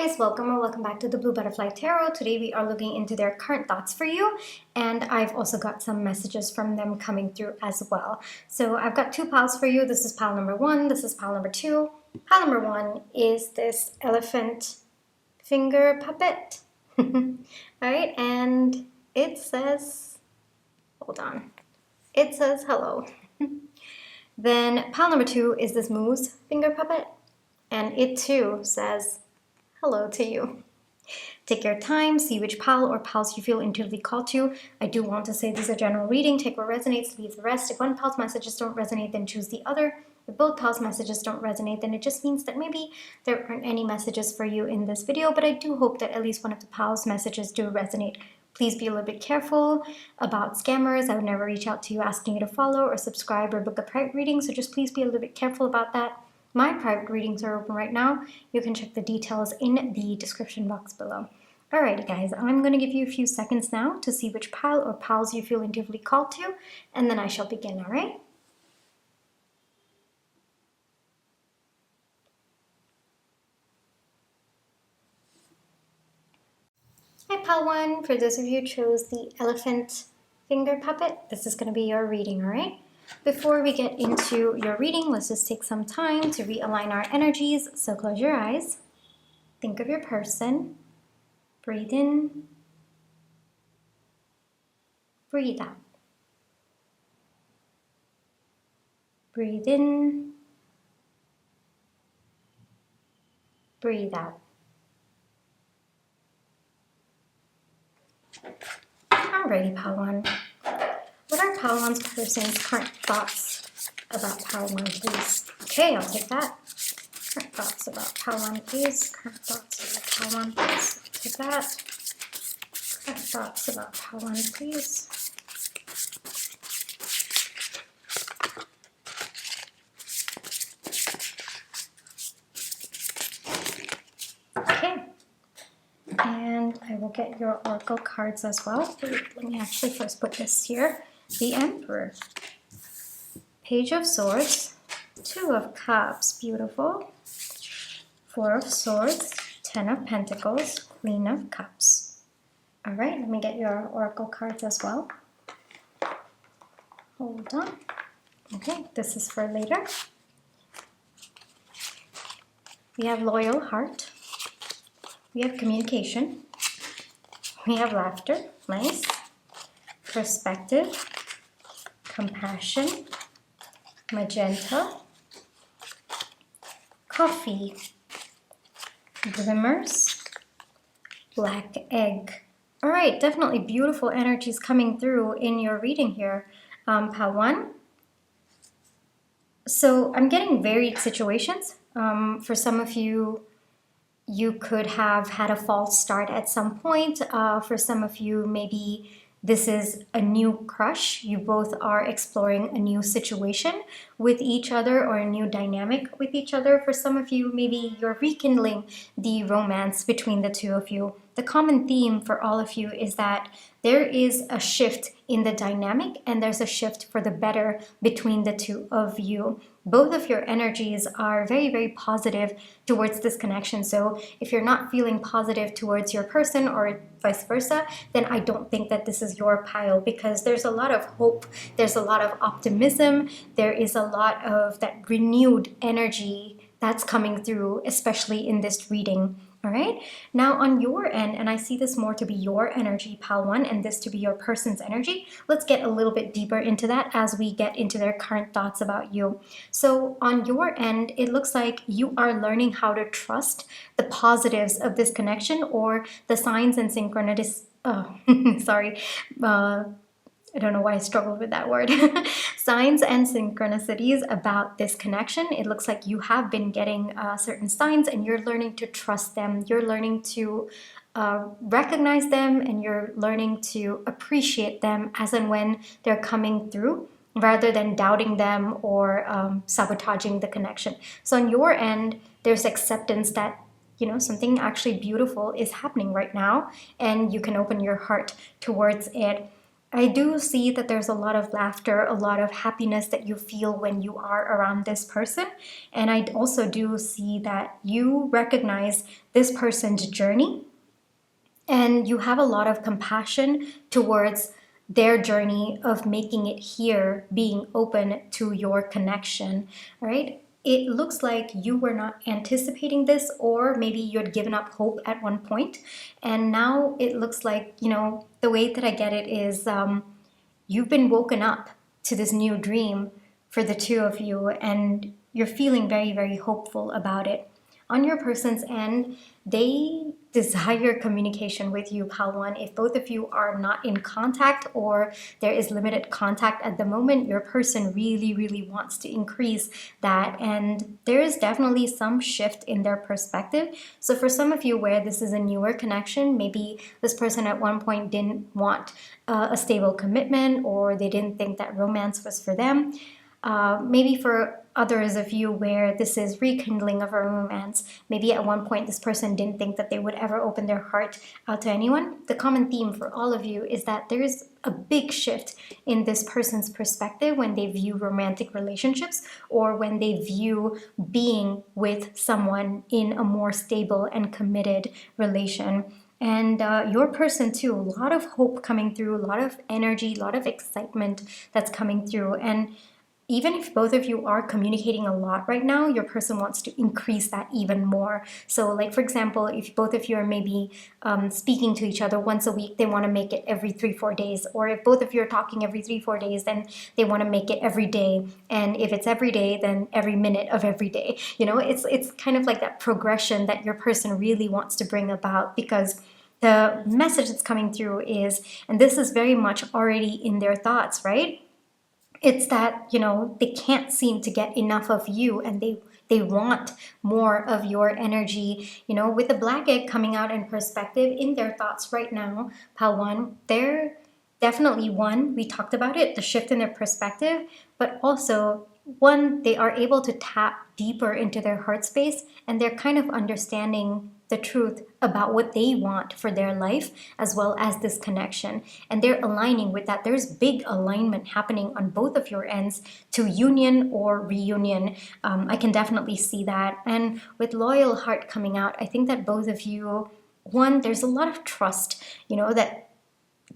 guys, welcome back to the Blue Butterfly Tarot. Today we are looking into their current thoughts for you, and I've also got some messages from them coming through as well. So I've got two piles for you. This is pile number one, this is pile number two. Pile number one is this elephant finger puppet. Alright, and it says, hold on, it says hello. Then pile number two is this moose finger puppet, and it too says hello to you. Take your time, see which pile or piles you feel intuitively called to. I do want to say this is a general reading. Take what resonates, leave the rest. If one pile's messages don't resonate, then choose the other. If both piles' messages don't resonate, then it just means that maybe there aren't any messages for you in this video, but I do hope that at least one of the piles' messages do resonate. Please be a little bit careful about scammers. I would never reach out to you asking you to follow or subscribe or book a private reading, so just please be a little bit careful about that. My private readings are open right now. You can check the details in the description box below. Alrighty guys, I'm going to give you a few seconds now to see which pile or piles you feel intuitively called to, and then I shall begin, alright? Hi pile one, for those of you who chose the elephant finger puppet, this is going to be your reading, alright? Before we get into your reading, let's just take some time to realign our energies. So close your eyes, think of your person, breathe in, breathe out. Breathe in, breathe out. Alrighty, pile one. What are pile one's person's current thoughts about pile one, please? Okay, I'll take that. Current thoughts about pile one, please. Current thoughts about pile one, please. I'll take that. Current thoughts about pile one, please. Okay. And I will get your oracle cards as well. Let me actually first put this here. The Emperor, Page of Swords, Two of Cups, beautiful, Four of Swords, Ten of Pentacles, Queen of Cups. All right, let me get your oracle cards as well. Hold on. Okay, this is for later. We have Loyal Heart. We have Communication. We have Laughter, nice. Perspective. Compassion, Magenta, Coffee, Glimmers, Black Egg. All right, definitely beautiful energies coming through in your reading here, pile one. So I'm getting varied situations. For some of you, you could have had a false start at some point. For some of you, maybe this is a new crush. You both are exploring a new situation with each other or a new dynamic with each other. For some of you, maybe you're rekindling the romance between the two of you. The common theme for all of you is that there is a shift in the dynamic and there's a shift for the better between the two of you. Both of your energies are very, very positive towards this connection. So if you're not feeling positive towards your person or vice versa, then I don't think that this is your pile, because there's a lot of hope, there's a lot of optimism, there is a lot of that renewed energy that's coming through, especially in this reading. All right, now on your end, and I see this more to be your energy, pile one, and this to be your person's energy. Let's get a little bit deeper into that as we get into their current thoughts about you. So on your end, it looks like you are learning how to trust the positives of this connection, or the signs and synchronicities. I don't know why I struggled with that word. Signs and synchronicities about this connection. It looks like you have been getting certain signs and you're learning to trust them. You're learning to recognize them, and you're learning to appreciate them as and when they're coming through, rather than doubting them or sabotaging the connection. So on your end, there's acceptance that, you know, something actually beautiful is happening right now, and you can open your heart towards it. I do see that there's a lot of laughter, a lot of happiness that you feel when you are around this person. And I also do see that you recognize this person's journey and you have a lot of compassion towards their journey of making it here, being open to your connection, right? It looks like you were not anticipating this, or maybe you had given up hope at one point, and now it looks like, the way that I get it is you've been woken up to this new dream for the two of you, and you're feeling very, very hopeful about it. On your person's end, they desire communication with you, pal one. If both of you are not in contact or there is limited contact at the moment, your person really, really wants to increase that. And there is definitely some shift in their perspective. So for some of you where this is a newer connection, maybe this person at one point didn't want a stable commitment, or they didn't think that romance was for them. Maybe for others of you where this is rekindling of a romance, maybe at one point this person didn't think that they would ever open their heart out to anyone. The common theme for all of you is that there is a big shift in this person's perspective when they view romantic relationships, or when they view being with someone in a more stable and committed relation. And your person too, a lot of hope coming through, a lot of energy, a lot of excitement that's coming through. And even if both of you are communicating a lot right now, your person wants to increase that even more. So like, for example, if both of you are maybe speaking to each other once a week, they want to make it every 3-4 days. Or if both of you are talking every 3-4 days, then they want to make it every day. And if it's every day, then every minute of every day. It's kind of like that progression that your person really wants to bring about, because the message that's coming through is, and this is very much already in their thoughts, right? It's that, they can't seem to get enough of you, and they want more of your energy. With the black egg coming out in perspective in their thoughts right now, pal one, they're definitely, one, we talked about it, the shift in their perspective, but also, one, they are able to tap deeper into their heart space, and they're kind of understanding the truth about what they want for their life, as well as this connection. And they're aligning with that. There's big alignment happening on both of your ends to union or reunion. I can definitely see that. And with loyal heart coming out, I think that both of you, one, there's a lot of trust, that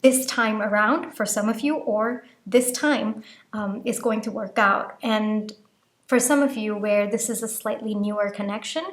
this time around for some of you, or this time is going to work out. And for some of you where this is a slightly newer connection,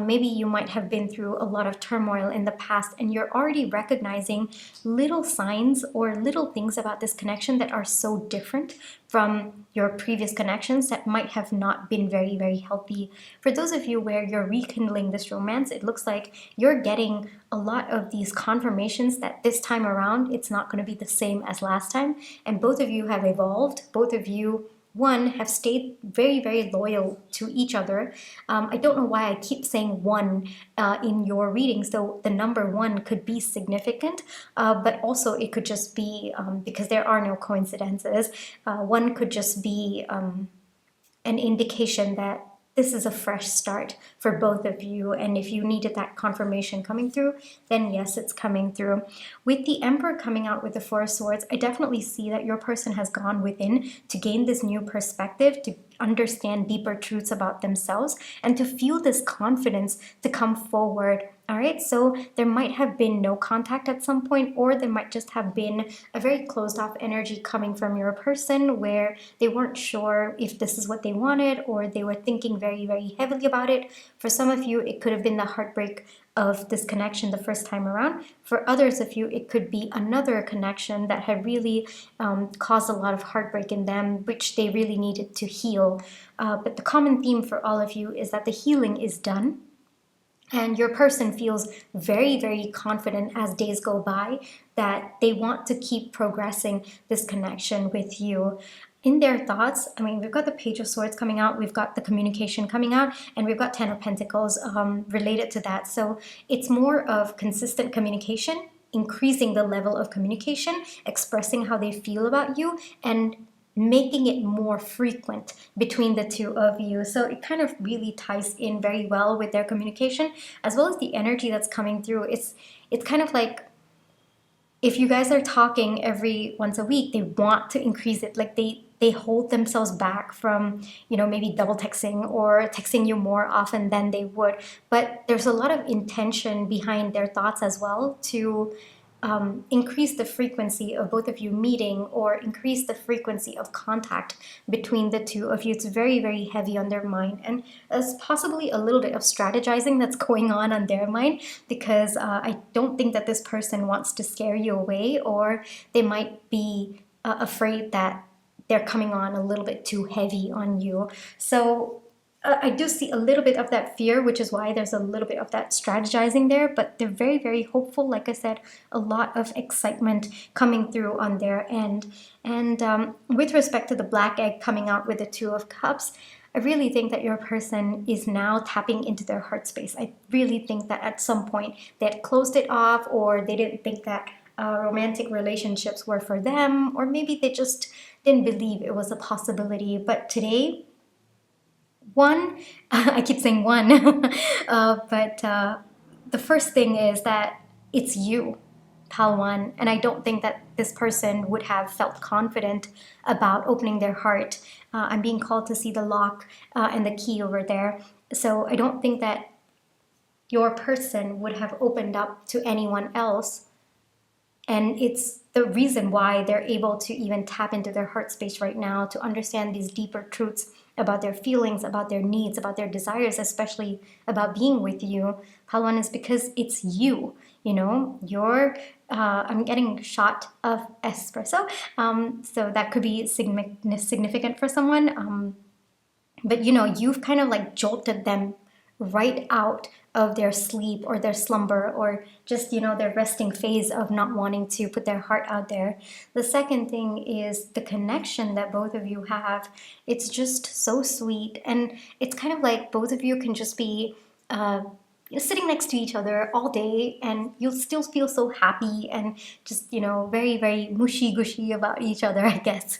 maybe you might have been through a lot of turmoil in the past, and you're already recognizing little signs or little things about this connection that are so different from your previous connections that might have not been very, very healthy. For those of you where you're rekindling this romance, it looks like you're getting a lot of these confirmations that this time around it's not going to be the same as last time, and both of you have evolved. Both of you, one, have stayed very, very loyal to each other. I don't know why I keep saying one in your reading. So the number one could be significant, but also it could just be, because there are no coincidences, one could just be an indication that this is a fresh start for both of you. And if you needed that confirmation coming through, then yes, it's coming through. With the Emperor coming out with the Four of Swords, I definitely see that your person has gone within to gain this new perspective, to understand deeper truths about themselves, and to feel this confidence to come forward. All right, so there might have been no contact at some point, or there might just have been a very closed off energy coming from your person where they weren't sure if this is what they wanted, or they were thinking very, very heavily about it. For some of you, it could have been the heartbreak of this connection the first time around. For others of you, it could be another connection that had really caused a lot of heartbreak in them, which they really needed to heal. But the common theme for all of you is that the healing is done. And your person feels very, very confident as days go by that they want to keep progressing this connection with you. In their thoughts, we've got the Page of Swords coming out, we've got the communication coming out, and we've got Ten of Pentacles related to that. So it's more of consistent communication, increasing the level of communication, expressing how they feel about you, and making it more frequent between the two of you. So it kind of really ties in very well with their communication, as well as the energy that's coming through. It's kind of like if you guys are talking every once a week, they want to increase it. Like they hold themselves back from, maybe double texting or texting you more often than they would. But there's a lot of intention behind their thoughts as well to increase the frequency of both of you meeting or increase the frequency of contact between the two of you. It's very, very heavy on their mind, and there's possibly a little bit of strategizing that's going on their mind, because I don't think that this person wants to scare you away, or they might be afraid that they're coming on a little bit too heavy on you. So I do see a little bit of that fear, which is why there's a little bit of that strategizing there, but they're very, very hopeful. Like I said, a lot of excitement coming through on their end. And with respect to the black egg coming out with the Two of Cups, I really think that your person is now tapping into their heart space. I really think that at some point they had closed it off, or they didn't think that romantic relationships were for them, or maybe they just didn't believe it was a possibility. But today, one, I keep saying one, but the first thing is that it's you, Pal One, and I don't think that this person would have felt confident about opening their heart. I'm being called to see the lock and the key over there, so I don't think that your person would have opened up to anyone else. And it's the reason why they're able to even tap into their heart space right now, to understand these deeper truths about their feelings, about their needs, about their desires, especially about being with you, Palwan, is because it's you. I'm getting a shot of espresso, so that could be significant for someone. But you've kind of like jolted them right out of their sleep or their slumber, or just their resting phase of not wanting to put their heart out there. The second thing is the connection that both of you have. It's just so sweet, and it's kind of like both of you can just be sitting next to each other all day, and you'll still feel so happy and just very, very mushy gushy about each other, I guess.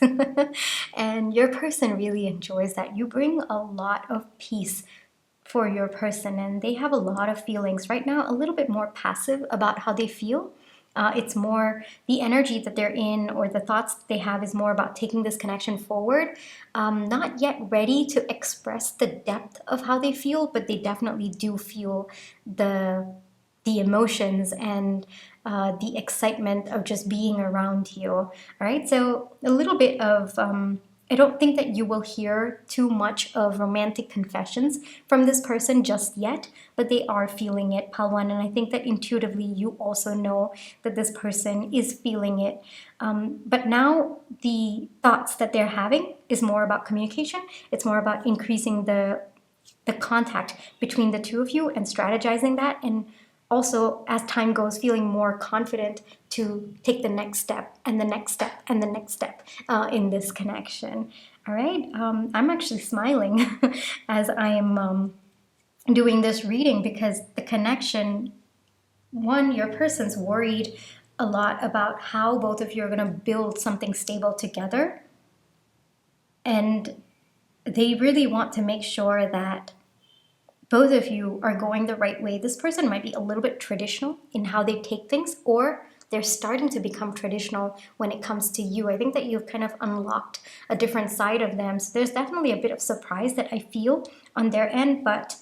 And your person really enjoys that. You bring a lot of peace for your person, and they have a lot of feelings right now, a little bit more passive about how they feel. It's more the energy that they're in, or the thoughts that they have is more about taking this connection forward. Not yet ready to express the depth of how they feel, but they definitely do feel the emotions and the excitement of just being around you. All right, so a little bit of I don't think that you will hear too much of romantic confessions from this person just yet, but they are feeling it, Palwan, and I think that intuitively you also know that this person is feeling it. But now the thoughts that they're having is more about communication. It's more about increasing the contact between the two of you and strategizing that, and also, as time goes, feeling more confident to take the next step and the next step and the next step in this connection. All right, I'm actually smiling as I am doing this reading, because the connection, one, your person's worried a lot about how both of you are going to build something stable together. And they really want to make sure that both of you are going the right way. This person might be a little bit traditional in how they take things, or they're starting to become traditional when it comes to you. I think that you've kind of unlocked a different side of them. So there's definitely a bit of surprise that I feel on their end, but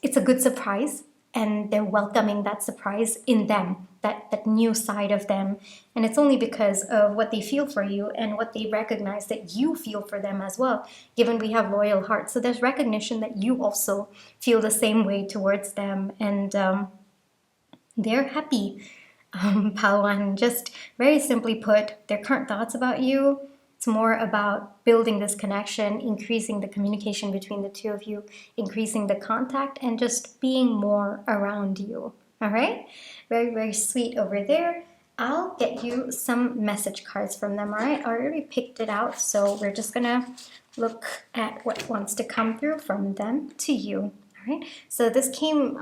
it's a good surprise, and they're welcoming that surprise in them, that new side of them. And it's only because of what they feel for you and what they recognize that you feel for them as well, given we have loyal hearts. So there's recognition that you also feel the same way towards them, and they're happy. Palwan, just very simply put, their current thoughts about you, it's more about building this connection, increasing the communication between the two of you, increasing the contact, and just being more around you. All right? Very, very sweet over there. I'll get you some message cards from them, all right? I already picked it out, so we're just going to look at what wants to come through from them to you. All right, so this came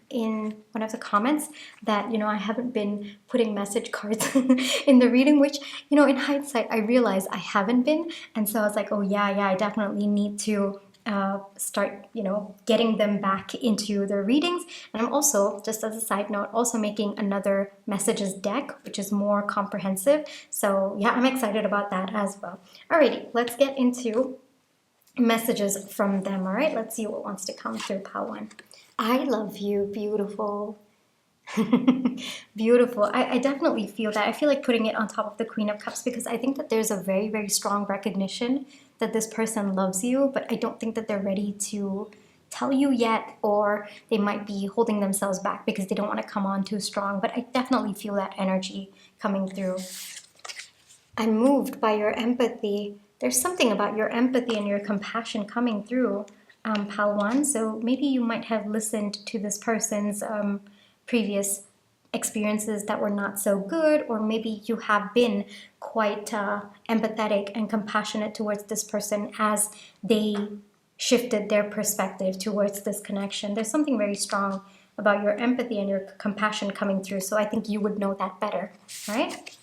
in one of the comments that, I haven't been putting message cards in the reading, which, in hindsight, I realized I haven't been. And so I was like, oh, yeah, I definitely need to start, getting them back into their readings. And I'm also, just as a side note, also making another messages deck, which is more comprehensive. So yeah, I'm excited about that as well. Alrighty, let's get into messages from them. All right, let's see what wants to come through, pile one. I love you, beautiful. Beautiful. I definitely feel that. I feel like putting it on top of the Queen of Cups because I think that there's a very, very strong recognition that this person loves you, but I don't think that they're ready to tell you yet, or they might be holding themselves back because they don't want to come on too strong. But I definitely feel that energy coming through. I'm moved by your empathy. There's something about your empathy and your compassion coming through, pile one. So maybe you might have listened to this person's previous experiences that were not so good, or maybe you have been quite empathetic and compassionate towards this person as they shifted their perspective towards this connection. There's something very strong about your empathy and your compassion coming through, so I think you would know that better, all right?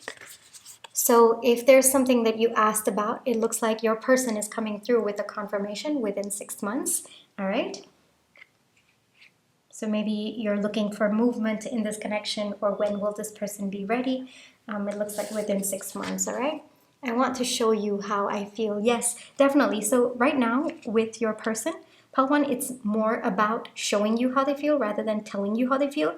So if there's something that you asked about, it looks like your person is coming through with a confirmation within 6 months, all right? So maybe you're looking for movement in this connection, or when will this person be ready? It looks like within 6 months, all right? I want to show you how I feel. Yes, definitely. So right now with your person, pile one, it's more about showing you how they feel rather than telling you how they feel,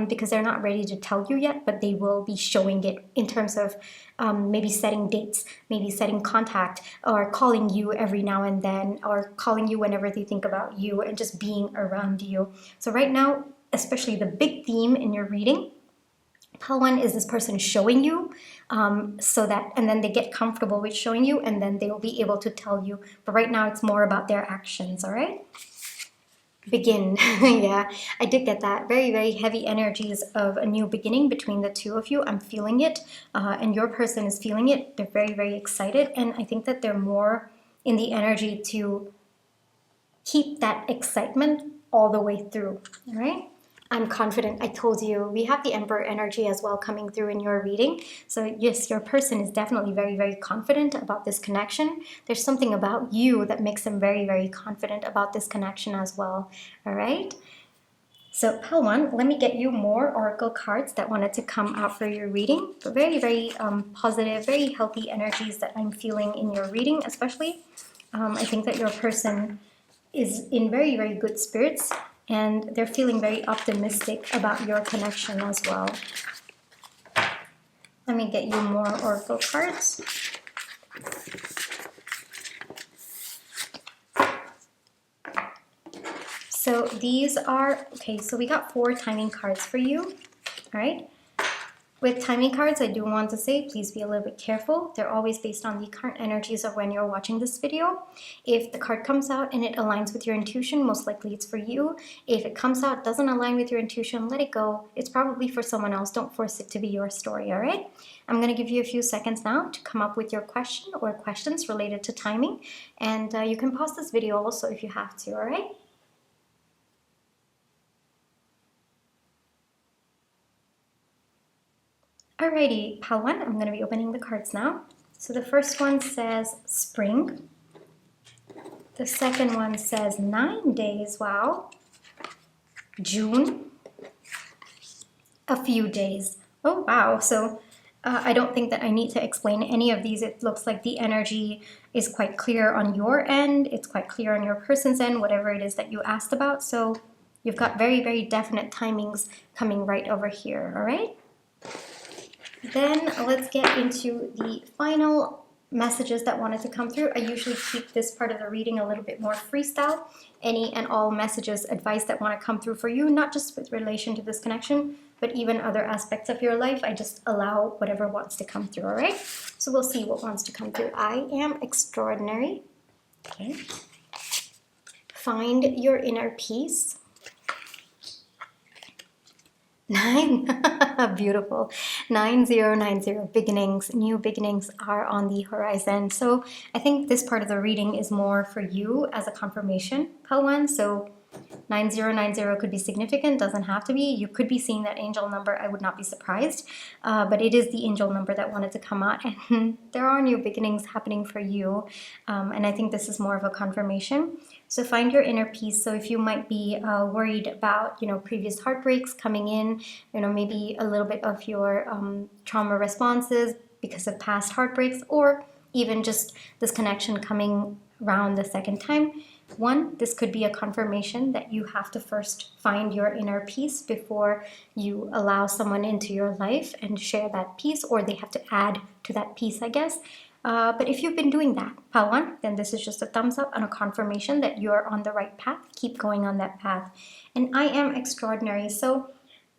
because they're not ready to tell you yet, but they will be showing it in terms of maybe setting dates, maybe setting contact, or calling you every now and then, or calling you whenever they think about you, and just being around you. So right now, especially the big theme in your reading, pile one is this person showing you, so that, and then they get comfortable with showing you, and then they will be able to tell you. But right now it's more about their actions, all right? Begin. Yeah, I did get that. Very, very heavy energies of a new beginning between the two of you. I'm feeling it, and your person is feeling it. They're very, very excited, and I think that they're more in the energy to keep that excitement all the way through, all right? I'm confident. I told you, we have the Emperor energy as well coming through in your reading. So yes, your person is definitely very, very confident about this connection. There's something about you that makes them very, very confident about this connection as well. All right. So pile one, let me get you more oracle cards that wanted to come out for your reading. But very, very positive, very healthy energies that I'm feeling in your reading, especially. I think that your person is in very, very good spirits, and they're feeling very optimistic about your connection as well. Let me get you more oracle cards. So these are, okay, so we got 4 timing cards for you, all right? With timing cards, I do want to say, please be a little bit careful. They're always based on the current energies of when you're watching this video. If the card comes out and it aligns with your intuition, most likely it's for you. If it comes out, doesn't align with your intuition, let it go. It's probably for someone else. Don't force it to be your story, all right? I'm going to give you a few seconds now to come up with your question or questions related to timing. And you can pause this video also if you have to, all right? Alrighty, pile one, I'm going to be opening the cards now. So the first one says spring. The second one says 9 days, wow. June. A few days. Oh, wow. So I don't think that I need to explain any of these. It looks like the energy is quite clear on your end. It's quite clear on your person's end, whatever it is that you asked about. So you've got very, very definite timings coming right over here, all right? Then let's get into the final messages that wanted to come through. I usually keep this part of the reading a little bit more freestyle. Any and all messages, advice that want to come through for you, not just with relation to this connection, but even other aspects of your life. I just allow whatever wants to come through, all right? So we'll see what wants to come through. I am extraordinary. Okay. Find your inner peace. 9, beautiful. 9090, beginnings, new beginnings are on the horizon. So I think this part of the reading is more for you as a confirmation, pile one. So 9090 could be significant, doesn't have to be. You could be seeing that angel number, I would not be surprised. But it is the angel number that wanted to come out, and there are new beginnings happening for you. And I think this is more of a confirmation. So find your inner peace. So if you might be worried about, previous heartbreaks coming in, maybe a little bit of your trauma responses because of past heartbreaks, or even just this connection coming around the second time. One, this could be a confirmation that you have to first find your inner peace before you allow someone into your life and share that peace, or they have to add to that peace, I guess. But if you've been doing that, pile one, then this is just a thumbs up and a confirmation that you're on the right path. Keep going on that path. And I am extraordinary. So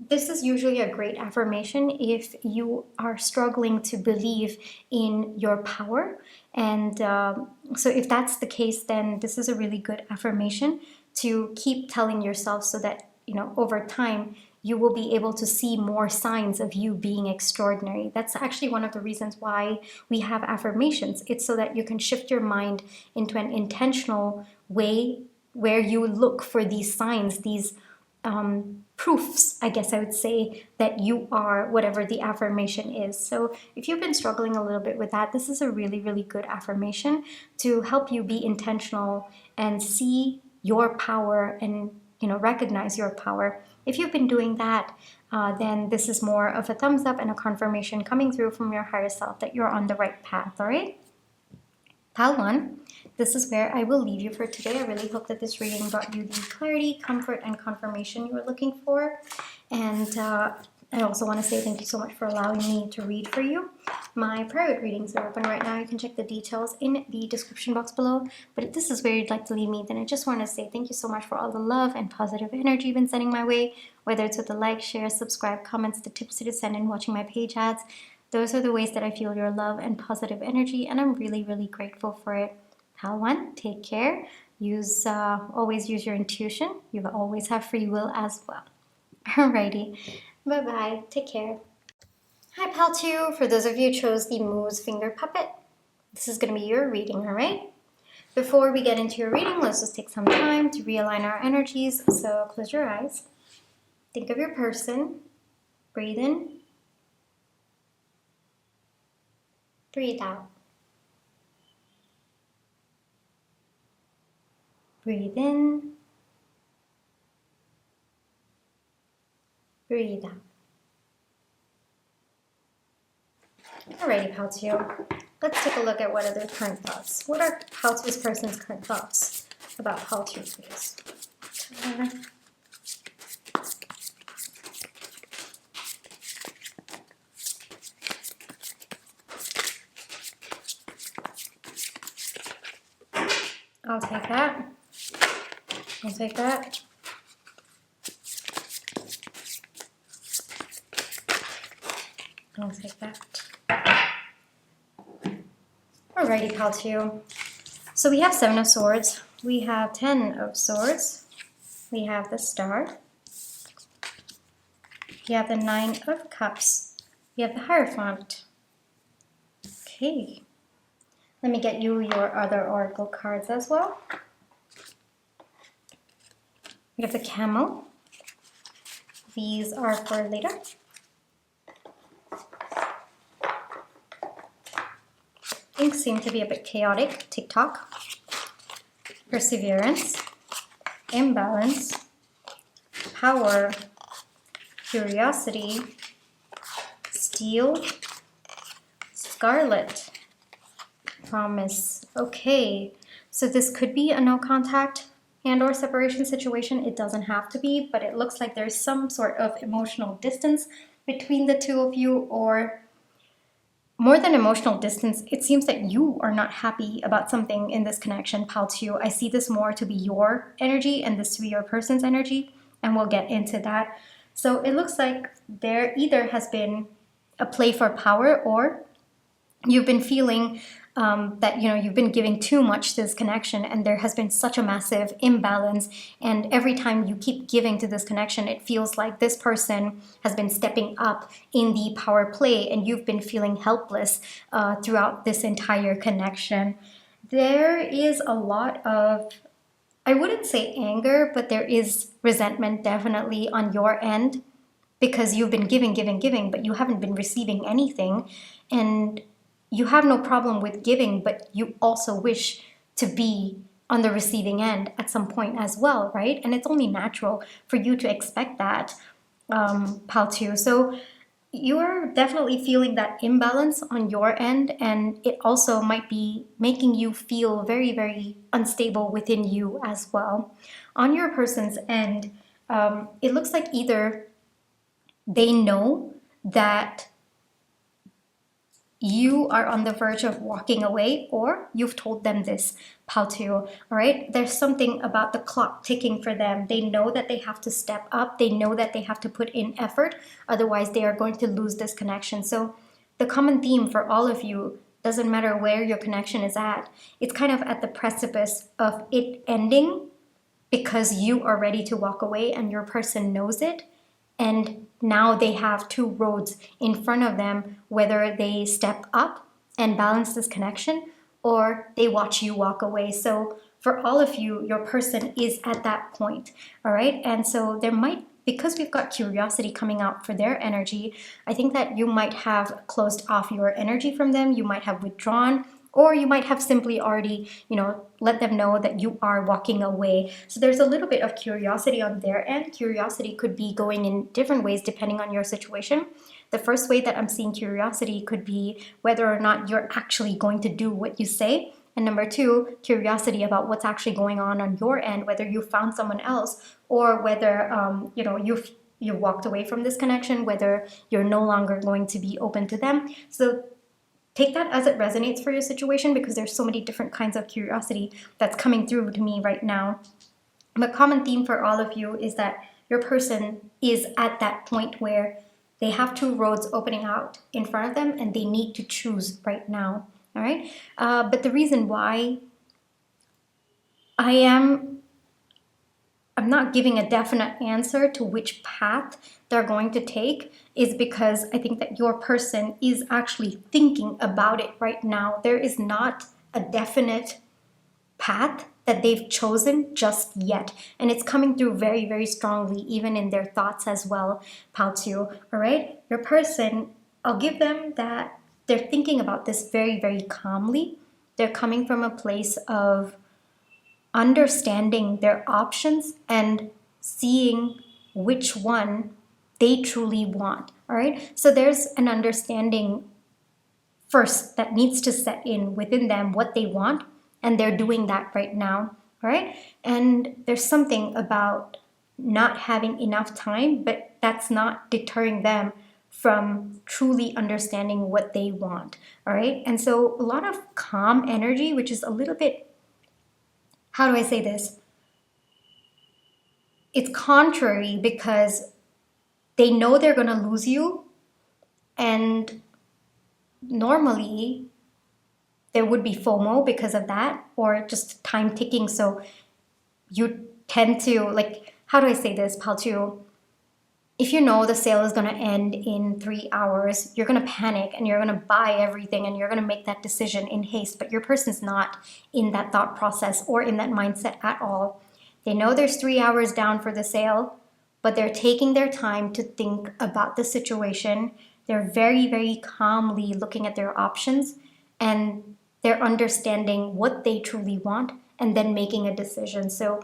this is usually a great affirmation if you are struggling to believe in your power. And so if that's the case, then this is a really good affirmation to keep telling yourself, so that, over time, you will be able to see more signs of you being extraordinary. That's actually one of the reasons why we have affirmations. It's so that you can shift your mind into an intentional way where you look for these signs, these proofs, I guess I would say, that you are whatever the affirmation is. So if you've been struggling a little bit with that, this is a really, really good affirmation to help you be intentional and see your power and, recognize your power. If you've been doing that, then this is more of a thumbs up and a confirmation coming through from your higher self that you're on the right path, all right? Pile one, this is where I will leave you for today. I really hope that this reading brought you the clarity, comfort, and confirmation you were looking for. And I also want to say thank you so much for allowing me to read for you. My private readings are open right now. You can check the details in the description box below. But if this is where you'd like to leave me, then I just want to say thank you so much for all the love and positive energy you've been sending my way, whether it's with the like, share, subscribe, comments, the tips to send, and watching my page ads. Those are the ways that I feel your love and positive energy, and I'm really, really grateful for it. Pile one, take care. Always use your intuition. You always have free will as well. Alrighty. Bye-bye. Take care. Hi, Pal 2. For those of you who chose the Moose Finger Puppet, this is going to be your reading, alright? Before we get into your reading, let's just take some time to realign our energies. So close your eyes. Think of your person. Breathe in. Breathe out. Breathe in. Breathe out. Alrighty, Pal 2. Let's take a look at what are their current thoughts. What are Pal 2's person's current thoughts about Pal 2, please? I'll take that. I'll take that. I'll take that. Alrighty, Pal 2. So we have 7 of Swords. We have 10 of Swords. We have the Star. We have the 9 of Cups. We have the Hierophant. Okay. Let me get you your other oracle cards as well. We have the Camel. These are for later. Things seem to be a bit chaotic. TikTok. Perseverance. Imbalance. Power. Curiosity. Steel. Scarlet. Promise. Okay, so this could be a no contact and or separation situation. It doesn't have to be, but it looks like there's some sort of emotional distance between the two of you, or more than emotional distance, it seems that you are not happy about something in this connection, Pal 2. I see this more to be your energy and this to be your person's energy, and we'll get into that. So it looks like there either has been a play for power, or you've been feeling that you've been giving too much to this connection, and there has been such a massive imbalance, and every time you keep giving to this connection, it feels like this person has been stepping up in the power play, and you've been feeling helpless throughout this entire connection. There is a lot of, I wouldn't say anger, but there is resentment definitely on your end, because you've been giving, but you haven't been receiving anything, and you have no problem with giving, but you also wish to be on the receiving end at some point as well, right? And it's only natural for you to expect that, pal 2. So you're definitely feeling that imbalance on your end, and it also might be making you feel very, very unstable within you as well. On your person's end, it looks like either they know that you are on the verge of walking away, or you've told them this, pal 2, all right? There's something about the clock ticking for them. They know that they have to step up. They know that they have to put in effort. Otherwise, they are going to lose this connection. So the common theme for all of you, doesn't matter where your connection is at, it's kind of at the precipice of it ending because you are ready to walk away and your person knows it. And now they have two roads in front of them, whether they step up and balance this connection or they watch you walk away. So for all of you, your person is at that point, all right? And so there might, because we've got curiosity coming out for their energy, I think that you might have closed off your energy from them. You might have withdrawn, or you might have simply already, let them know that you are walking away. So there's a little bit of curiosity on their end. Curiosity could be going in different ways depending on your situation. The first way that I'm seeing curiosity could be whether or not you're actually going to do what you say. And number 2, curiosity about what's actually going on your end, whether you found someone else or whether, you walked away from this connection, whether you're no longer going to be open to them. So take that as it resonates for your situation, because there's so many different kinds of curiosity that's coming through to me right now. The common theme for all of you is that your person is at that point where they have two roads opening out in front of them and they need to choose right now. All right. But the reason why I'm not giving a definite answer to which path they're going to take is because I think that your person is actually thinking about it right now. There is not a definite path that they've chosen just yet. And it's coming through very, very strongly, even in their thoughts as well, pal 2. All right. Your person, I'll give them that they're thinking about this very, very calmly. They're coming from a place of understanding their options and seeing which one they truly want. All right. So there's an understanding first that needs to set in within them what they want, and they're doing that right now. All right. And there's something about not having enough time, but that's not deterring them from truly understanding what they want. All right. And so a lot of calm energy, which is a little bit, how do I say this? It's contrary because they know they're going to lose you, and normally there would be FOMO because of that, or just time ticking. So you tend to, like, how do I say this, pal 2? If you know the sale is going to end in 3 hours, you're going to panic and you're going to buy everything and you're going to make that decision in haste. But your person's not in that thought process or in that mindset at all. They know there's 3 hours down for the sale, but they're taking their time to think about the situation. They're very, very calmly looking at their options, and they're understanding what they truly want and then making a decision. So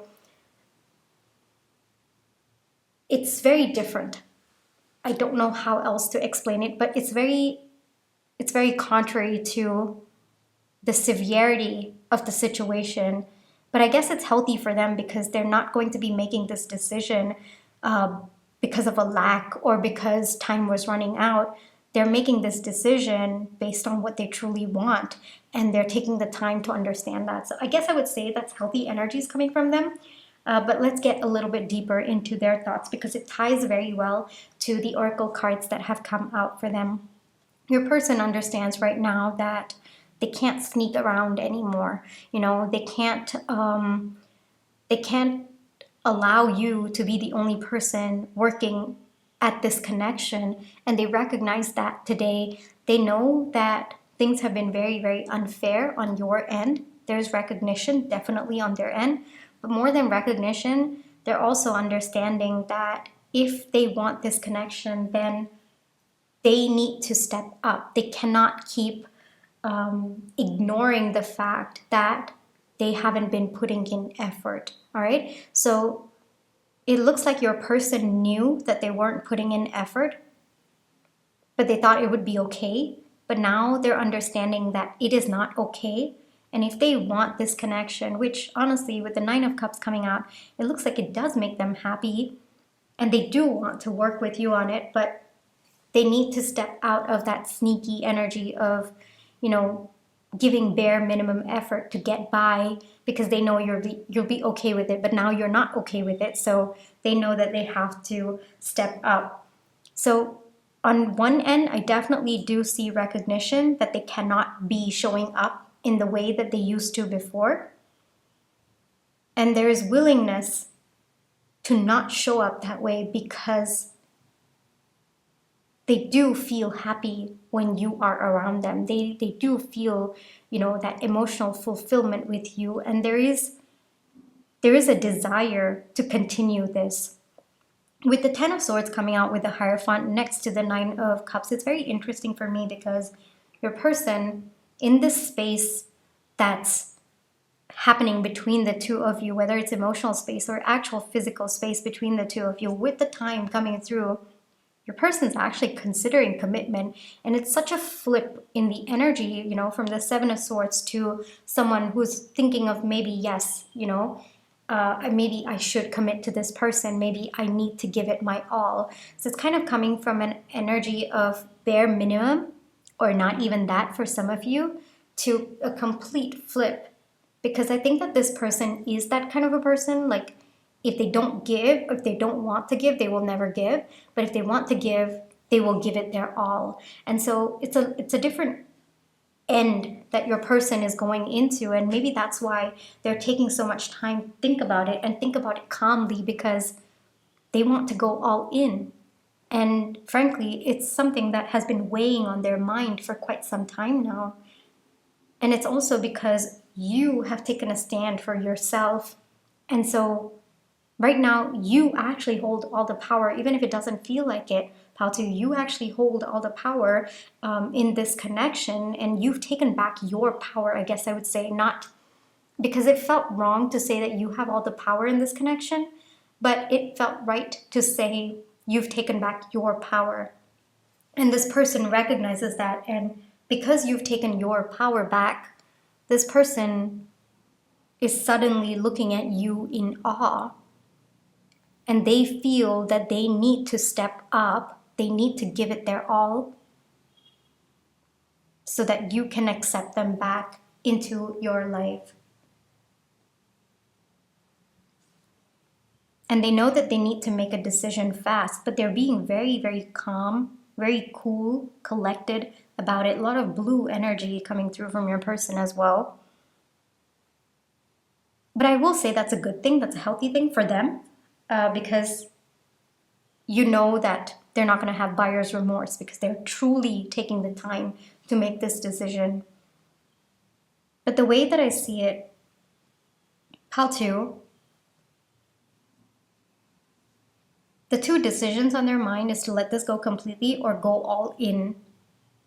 it's very different. I don't know how else to explain it, but it's very contrary to the severity of the situation. But I guess it's healthy for them because they're not going to be making this decision because of a lack or because time was running out. They're making this decision based on what they truly want, and they're taking the time to understand that. So I guess I would say that's healthy energies coming from them. But let's get a little bit deeper into their thoughts because it ties very well to the oracle cards that have come out for them. Your person understands right now that they can't sneak around anymore. They can't allow you to be the only person working at this connection, and they recognize that today. They know that things have been very, very unfair on your end. There's recognition definitely on their end, but more than recognition, they're also understanding that if they want this connection, then they need to step up. They cannot keep ignoring the fact that they haven't been putting in effort. All right. So it looks like your person knew that they weren't putting in effort, but they thought it would be okay. But now they're understanding that it is not okay. And if they want this connection, which honestly, with the Nine of Cups coming out, it looks like it does make them happy. And they do want to work with you on it, but they need to step out of that sneaky energy of, giving bare minimum effort to get by, because they know you'll be okay with it, but now you're not okay with it. So they know that they have to step up. So on one end, I definitely do see recognition that they cannot be showing up in the way that they used to before. And there is willingness to not show up that way because they do feel happy when you are around them. They do feel, that emotional fulfillment with you. And there is a desire to continue this. With the Ten of Swords coming out with the Hierophant next to the Nine of Cups, it's very interesting for me because your person in this space that's happening between the two of you, whether it's emotional space or actual physical space between the two of you, with the time coming through, your person's actually considering commitment. And it's such a flip in the energy, from the Seven of Swords to someone who's thinking of maybe, yes, maybe I should commit to this person. Maybe I need to give it my all. So it's kind of coming from an energy of bare minimum, or not even that for some of you, to a complete flip. Because I think that this person is that kind of a person. Like, if they don't give, if they don't want to give, they will never give. But if they want to give, they will give it their all. And so it's a different end that your person is going into. And maybe that's why they're taking so much time to think about it, and think about it calmly, because they want to go all in. And frankly, it's something that has been weighing on their mind for quite some time now. And it's also because you have taken a stand for yourself. And so right now, you actually hold all the power, even if it doesn't feel like it. Paltu, you actually hold all the power in this connection, and you've taken back your power, I guess I would say, not because it felt wrong to say that you have all the power in this connection, but it felt right to say you've taken back your power. And this person recognizes that, and because you've taken your power back, this person is suddenly looking at you in awe. And they feel that they need to step up, they need to give it their all, so that you can accept them back into your life. And they know that they need to make a decision fast, but they're being very, very calm, very cool, collected about it. A lot of blue energy coming through from your person as well. But I will say that's a good thing, that's a healthy thing for them. Because you know that they're not going to have buyer's remorse, because they're truly taking the time to make this decision. But the way that I see it, Paltu, the two decisions on their mind is to let this go completely or go all in.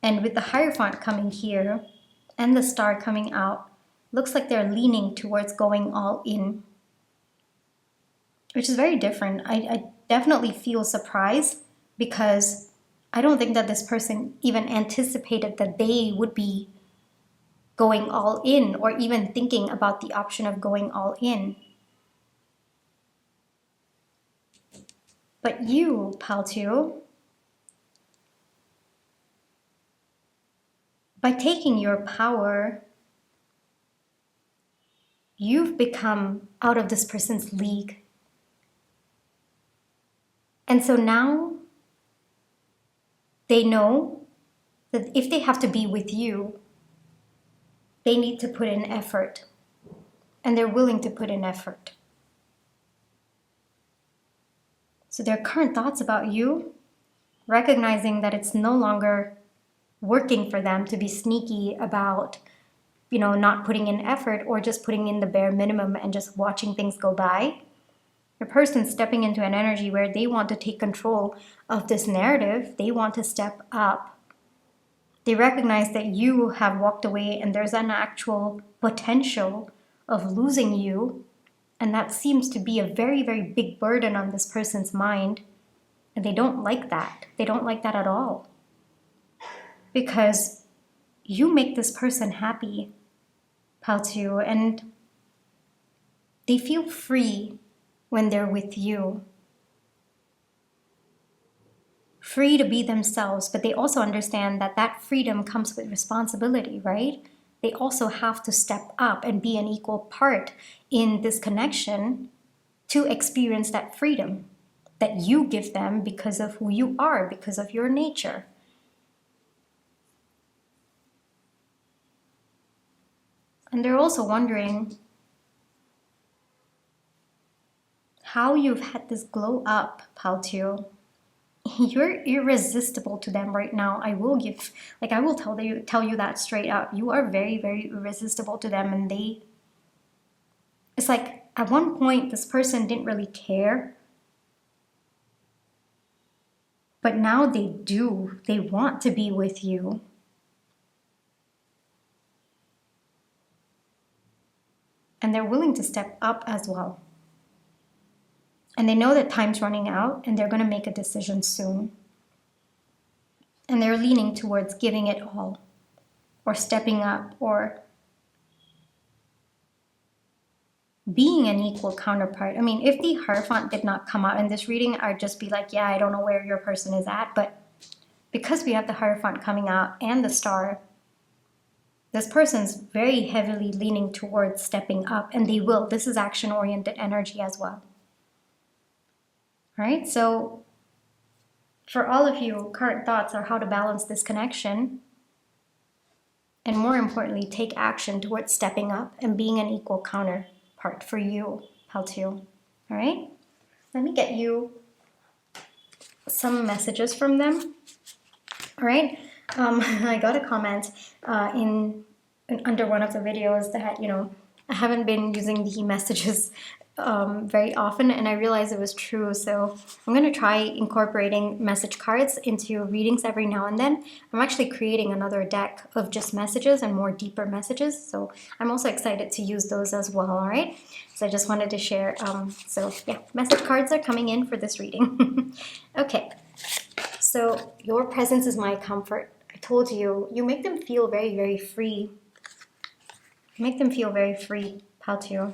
And with the Hierophant coming here and the Star coming out, looks like they're leaning towards going all in, which is very different. I definitely feel surprised, because I don't think that this person even anticipated that they would be going all in, or even thinking about the option of going all in. But you, Paltu, by taking your power, you've become out of this person's league. And so now they know that if they have to be with you, they need to put in effort. And they're willing to put in effort. So their current thoughts about you, recognizing that it's no longer working for them to be sneaky about, not putting in effort, or just putting in the bare minimum and just watching things go by. Your person stepping into an energy where they want to take control of this narrative. They want to step up. They recognize that you have walked away, and there's an actual potential of losing you. And that seems to be a very, very big burden on this person's mind. And they don't like that. They don't like that at all. Because you make this person happy, Paltu, and they feel free when they're with you. Free to be themselves, but they also understand that that freedom comes with responsibility, right? They also have to step up and be an equal part in this connection to experience that freedom that you give them because of who you are, because of your nature. And they're also wondering how you've had this glow up, Paltu. You're irresistible to them right now. I will tell you that straight up. You are very, very irresistible to them, and it's like at one point this person didn't really care, but now they do. They want to be with you. And they're willing to step up as well. And they know that time's running out and they're going to make a decision soon. And they're leaning towards giving it all, or stepping up, or being an equal counterpart. I mean, if the Hierophant did not come out in this reading, I'd just be like, yeah, I don't know where your person is at. But because we have the Hierophant coming out and the Star, this person's very heavily leaning towards stepping up, and they will. This is action-oriented energy as well. All right, so for all of you, current thoughts are how to balance this connection, and more importantly, take action towards stepping up and being an equal counterpart for you, Paltu. All right, let me get you some messages from them. All right, I got a comment in under one of the videos that, I haven't been using the messages very often, and I realized it was true. So I'm going to try incorporating message cards into readings every now and then. I'm actually creating another deck of just messages and more deeper messages. So I'm also excited to use those as well. All right. So I just wanted to share. So yeah, message cards are coming in for this reading. Okay. So your presence is my comfort. I told you, you make them feel very, very free. You make them feel very free, Paltu.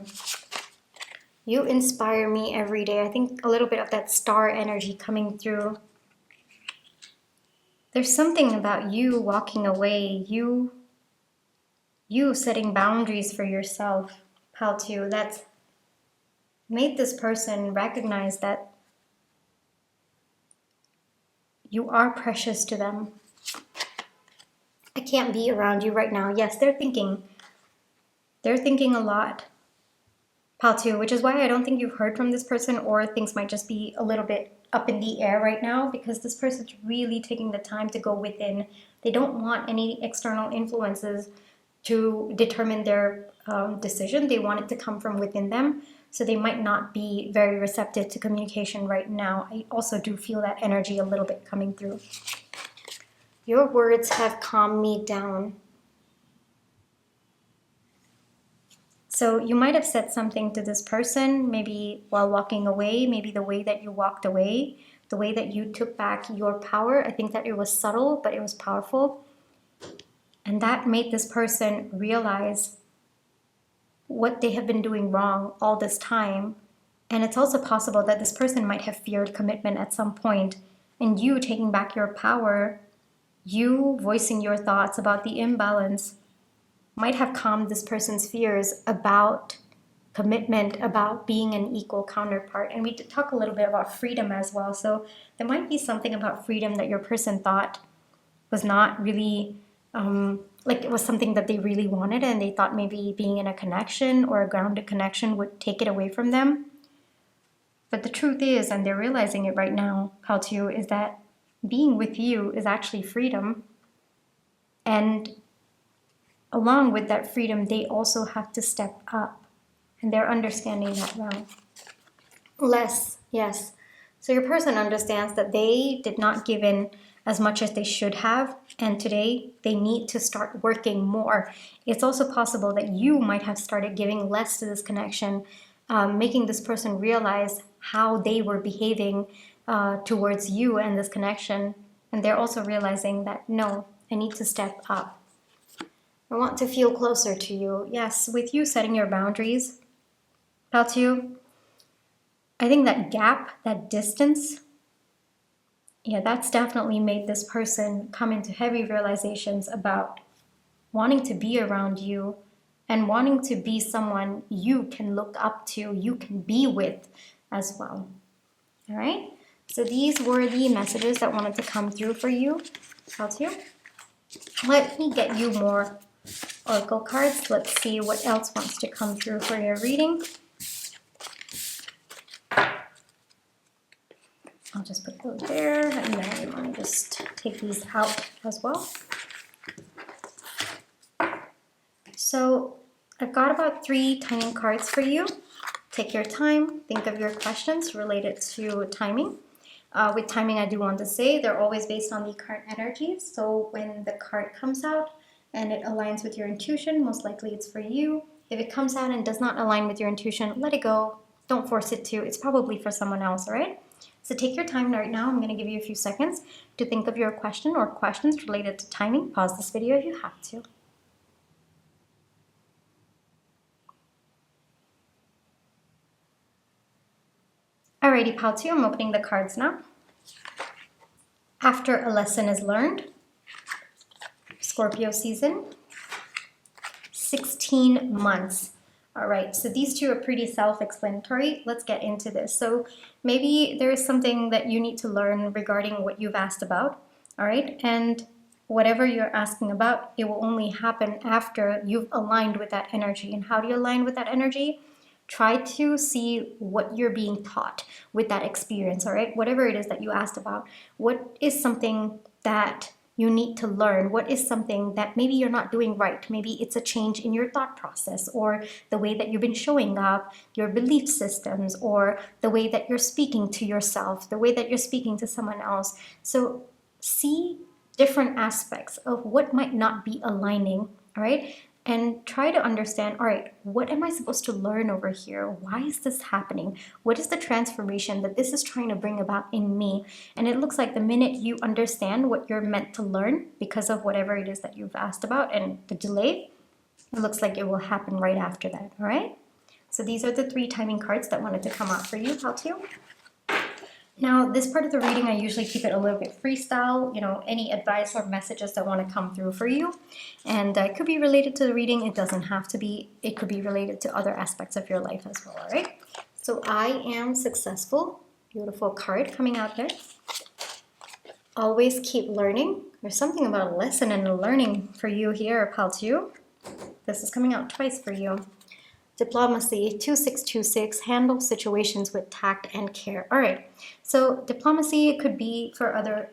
You inspire me every day. I think a little bit of that star energy coming through. There's something about you walking away, you setting boundaries for yourself, Paltu, that's made this person recognize that you are precious to them. I can't be around you right now. Yes, they're thinking a lot, Paltu, which is why I don't think you've heard from this person, or things might just be a little bit up in the air right now, because this person's really taking the time to go within. They don't want any external influences to determine their decision. They want it to come from within them. So they might not be very receptive to communication right now. I also do feel that energy a little bit coming through. Your words have calmed me down. So you might have said something to this person, maybe while walking away, maybe the way that you walked away, the way that you took back your power. I think that it was subtle, but it was powerful. And that made this person realize what they have been doing wrong all this time. And it's also possible that this person might have feared commitment at some point, and you taking back your power, you voicing your thoughts about the imbalance, might have calmed this person's fears about commitment, about being an equal counterpart. And we did talk a little bit about freedom as well. So there might be something about freedom that your person thought was not really, like it was something that they really wanted, and they thought maybe being in a connection or a grounded connection would take it away from them. But the truth is, and they're realizing it right now, Paltu, is that being with you is actually freedom. And along with that freedom, they also have to step up. And they're understanding that now. Less, yes. So your person understands that they did not give in as much as they should have, and today they need to start working more. It's also possible that you might have started giving less to this connection, making this person realize how they were behaving towards you and this connection, and they're also realizing that, no, I need to step up. I want to feel closer to you. Yes, with you setting your boundaries, about you, I think that gap, that distance, yeah, that's definitely made this person come into heavy realizations about wanting to be around you and wanting to be someone you can look up to, you can be with as well. All right? So these were the messages that wanted to come through for you. Out you. Let me get you more oracle cards. Let's see what else wants to come through for your reading. I'll just put those there, and then you want to just take these out as well. So I've got about 3 timing cards for you. Take your time, think of your questions related to timing. With timing, I do want to say they're always based on the current energies. So when the card comes out and it aligns with your intuition, most likely it's for you. If it comes out and does not align with your intuition, let it go. Don't force it to. It's probably for someone else, all right? So take your time right now. I'm going to give you a few seconds to think of your question or questions related to timing. Pause this video if you have to. Alrighty, pile 2, I'm opening the cards now. After a lesson is learned, Scorpio season, 16 months. All right, so these 2 are pretty self-explanatory. Let's get into this. So maybe there is something that you need to learn regarding what you've asked about, all right? And whatever you're asking about, it will only happen after you've aligned with that energy. And how do you align with that energy? Try to see what you're being taught with that experience, all right? Whatever it is that you asked about, what is something that you need to learn? What is something that maybe you're not doing right? Maybe it's a change in your thought process or the way that you've been showing up, your belief systems, or the way that you're speaking to yourself, the way that you're speaking to someone else. So see different aspects of what might not be aligning, all right? And try to understand, all right, what am I supposed to learn over here? Why is this happening? What is the transformation that this is trying to bring about in me? And it looks like the minute you understand what you're meant to learn because of whatever it is that you've asked about and the delay, it looks like it will happen right after that, all right? So these are the 3 timing cards that wanted to come out for you. How to? Now, this part of the reading, I usually keep it a little bit freestyle, you know, any advice or messages that want to come through for you. And it could be related to the reading. It doesn't have to be. It could be related to other aspects of your life as well, all right? So I am successful. Beautiful card coming out there. Always keep learning. There's something about a lesson and a learning for you here, pal 2. This is coming out twice for you. Diplomacy, 2626, handle situations with tact and care. All right, so diplomacy could be for other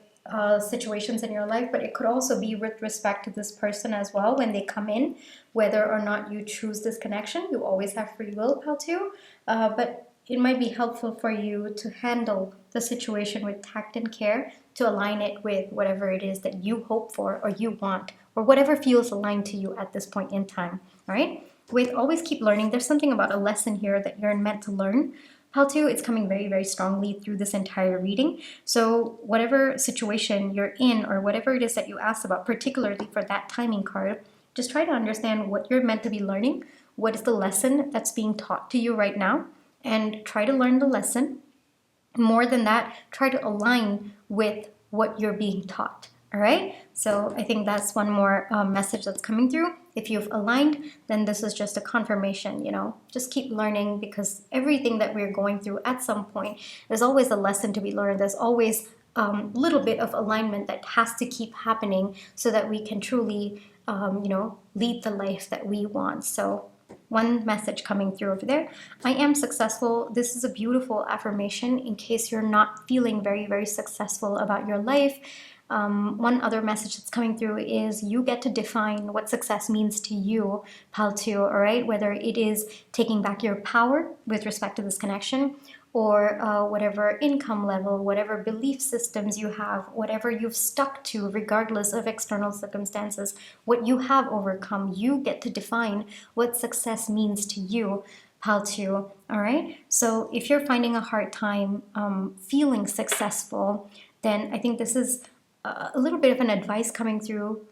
situations in your life, but it could also be with respect to this person as well when they come in, whether or not you choose this connection. You always have free will, pal 2, but it might be helpful for you to handle the situation with tact and care to align it with whatever it is that you hope for or you want or whatever feels aligned to you at this point in time, all right? With always keep learning, there's something about a lesson here that you're meant to learn. Pal 2, it's coming very, very strongly through this entire reading. So whatever situation you're in or whatever it is that you asked about, particularly for that timing card, just try to understand what you're meant to be learning. What is the lesson that's being taught to you right now? And try to learn the lesson. More than that, try to align with what you're being taught. All right, so I think that's one more message that's coming through. If you've aligned, then this is just a confirmation, you know, just keep learning because everything that we're going through at some point, there's always a lesson to be learned. There's always a little bit of alignment that has to keep happening so that we can truly, you know, lead the life that we want. So one message coming through over there. I am successful. This is a beautiful affirmation in case you're not feeling very, very successful about your life. One other message that's coming through is you get to define what success means to you, pal 2, all right? Whether it is taking back your power with respect to this connection or whatever income level, whatever belief systems you have, whatever you've stuck to regardless of external circumstances, what you have overcome, you get to define what success means to you. Pile 2, all right? So if you're finding a hard time feeling successful, then I think this is a little bit of an advice coming through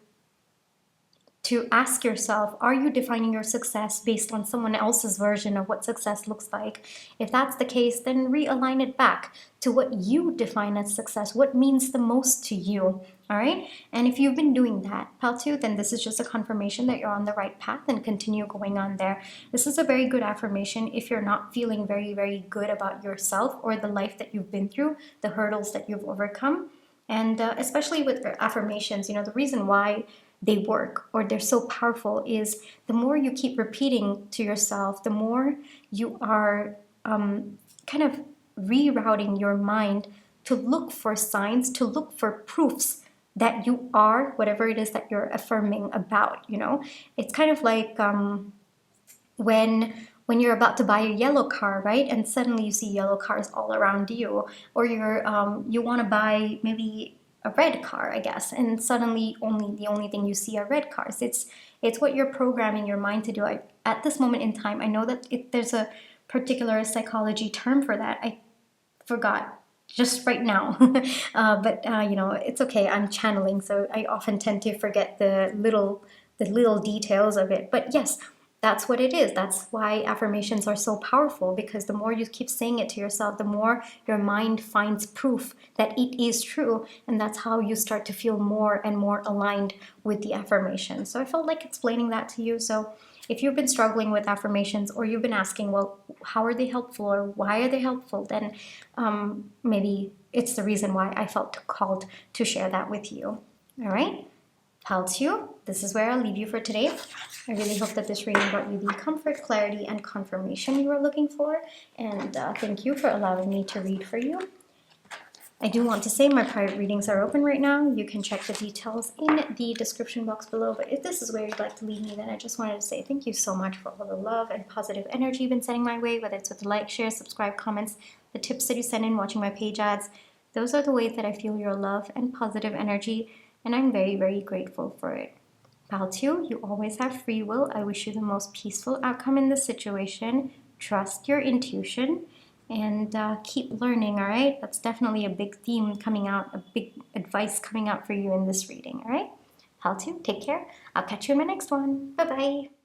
to ask yourself, are you defining your success based on someone else's version of what success looks like? If that's the case, then realign it back to what you define as success, what means the most to you, all right? And if you've been doing that, pal 2, then this is just a confirmation that you're on the right path, and continue going on there. This is a very good affirmation if you're not feeling very, very good about yourself or the life that you've been through, the hurdles that you've overcome. And especially with affirmations, you know, the reason why they work or they're so powerful is the more you keep repeating to yourself, the more you are kind of rerouting your mind to look for signs, to look for proofs that you are whatever it is that you're affirming about, you know. It's kind of like when you're about to buy a yellow car, right? And suddenly you see yellow cars all around you, or you want to buy maybe a red car, I guess, and suddenly the only thing you see are red cars. It's what you're programming your mind to do. At this moment in time, I know that there's a particular psychology term for that. I forgot just right now, but you know, it's okay. I'm channeling, so I often tend to forget the little details of it. But yes, that's what it is. That's why affirmations are so powerful, because the more you keep saying it to yourself, the more your mind finds proof that it is true, and that's how you start to feel more and more aligned with the affirmation. So I felt like explaining that to you. So if you've been struggling with affirmations, or you've been asking, well, how are they helpful, or why are they helpful, then maybe it's the reason why I felt called to share that with you. All right? Pile 2, this is where I'll leave you for today. I really hope that this reading brought you the comfort, clarity, and confirmation you were looking for. And thank you for allowing me to read for you. I do want to say my private readings are open right now. You can check the details in the description box below. But if this is where you'd like to leave me, then I just wanted to say thank you so much for all the love and positive energy you've been sending my way, whether it's with the like, share, subscribe, comments, the tips that you send in, watching my page ads. Those are the ways that I feel your love and positive energy, and I'm very, very grateful for it. Pile 2, you always have free will. I wish you the most peaceful outcome in this situation. Trust your intuition and keep learning, all right? That's definitely a big theme coming out, a big advice coming out for you in this reading, all right? Pile 2, take care. I'll catch you in my next one. Bye-bye.